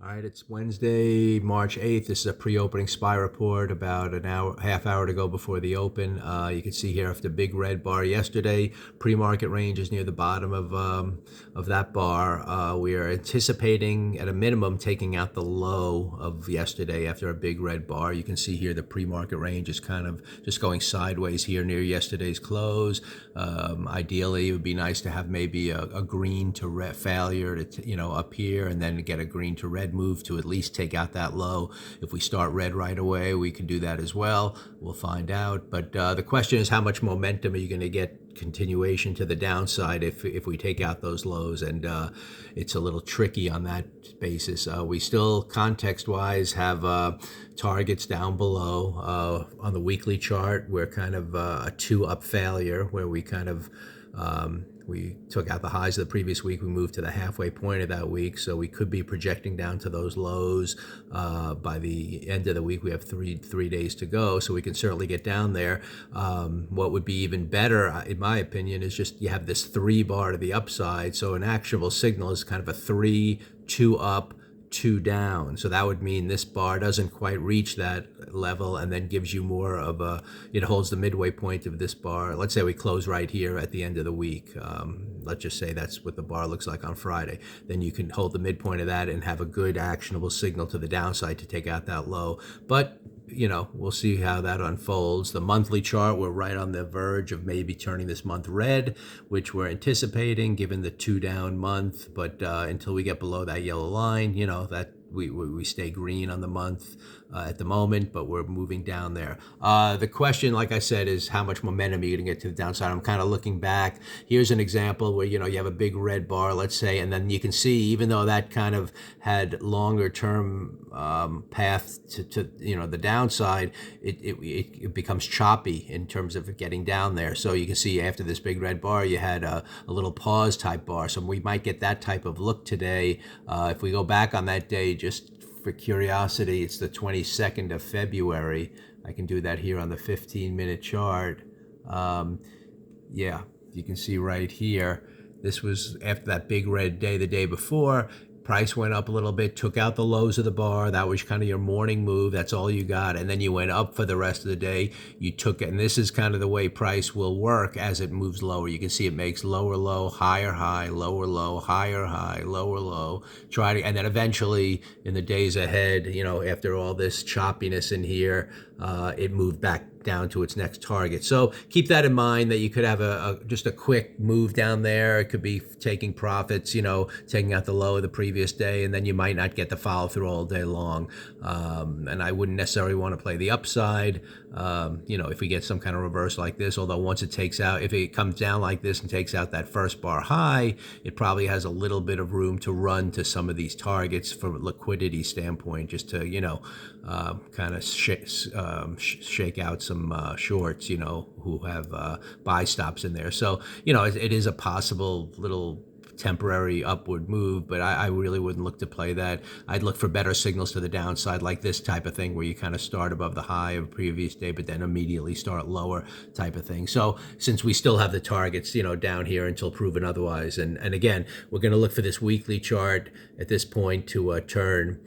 All right, it's Wednesday, March 8th. This is a pre-opening SPY report about an hour, half hour to go before the open. You can see here after the big red bar yesterday, pre-market range is near the bottom of that bar. We are anticipating at a minimum taking out the low of yesterday after a big red bar. You can see here the pre-market range is kind of just going sideways here near yesterday's close. Ideally, it would be nice to have maybe a green to red failure to, up here and then get a green to red move to at least take out that low. If we start red right away, we can do that as well. We'll find out. But the question is, how much momentum are you going to get continuation to the downside if we take out those lows? And it's a little tricky on that basis. We still, context-wise, have targets down below. On the weekly chart, we're kind of a two-up failure where we kind of we took out the highs of the previous week. We moved to the halfway point of that week, so we could be projecting down to those lows by the end of the week. We have three days to go, so we can certainly get down there. What would be even better, in my opinion, is just you have this 3 bar to the upside. So an actionable signal is kind of a 3, 2 up, 2 down. So that would mean this bar doesn't quite reach that level and then gives you more of it holds the midway point of this bar. Let's say we close right here at the end of the week. Let's just say that's what the bar looks like on Friday. Then you can hold the midpoint of that and have a good actionable signal to the downside to take out that low. But we'll see how that unfolds. The monthly chart, we're right on the verge of maybe turning this month red, which we're anticipating given the 2 down month. But until we get below that yellow line, that we stay green on the month at the moment, but we're moving down there. The question, like I said, is how much momentum are you going to get to the downside? I'm kind of looking back. Here's an example where, you have a big red bar, let's say, and then you can see, even though that kind of had longer term path to the downside, it becomes choppy in terms of getting down there. So you can see after this big red bar, you had a little pause type bar. So we might get that type of look today. If we go back on that day, just for curiosity, it's the 22nd of February. I can do that here on the 15-minute chart. Yeah, you can see right here. This was after that big red day the day before. Price went up a little bit, took out the lows of the bar. That was kind of your morning move. That's all you got. And then you went up for the rest of the day. You took it. And this is kind of the way price will work as it moves lower. You can see it makes lower low, higher high, lower low, higher high, lower low. And then eventually in the days ahead, after all this choppiness in here, it moved back down to its next target. So keep that in mind, that you could have just a quick move down there. It could be taking profits, taking out the low of the previous day, and then you might not get the follow through all day long. And I wouldn't necessarily want to play the upside, if we get some kind of reverse like this, although once it takes out, if it comes down like this and takes out that first bar high, it probably has a little bit of room to run to some of these targets from a liquidity standpoint, just to, kind of shake out some shorts, who have buy stops in there. So, it is a possible little temporary upward move, but I really wouldn't look to play that. I'd look for better signals to the downside, like this type of thing where you kind of start above the high of previous day, but then immediately start lower type of thing. So since we still have the targets, down here until proven otherwise, and again, we're going to look for this weekly chart at this point to turn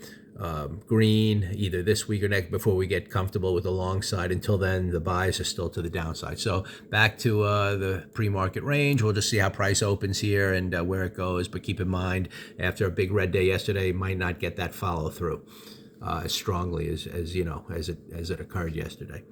green either this week or next before we get comfortable with the long side. Until then, the buys are still to the downside. So back to the pre-market range. We'll just see how price opens here and where it goes. But keep in mind, after a big red day yesterday, might not get that follow through as strongly as it occurred yesterday.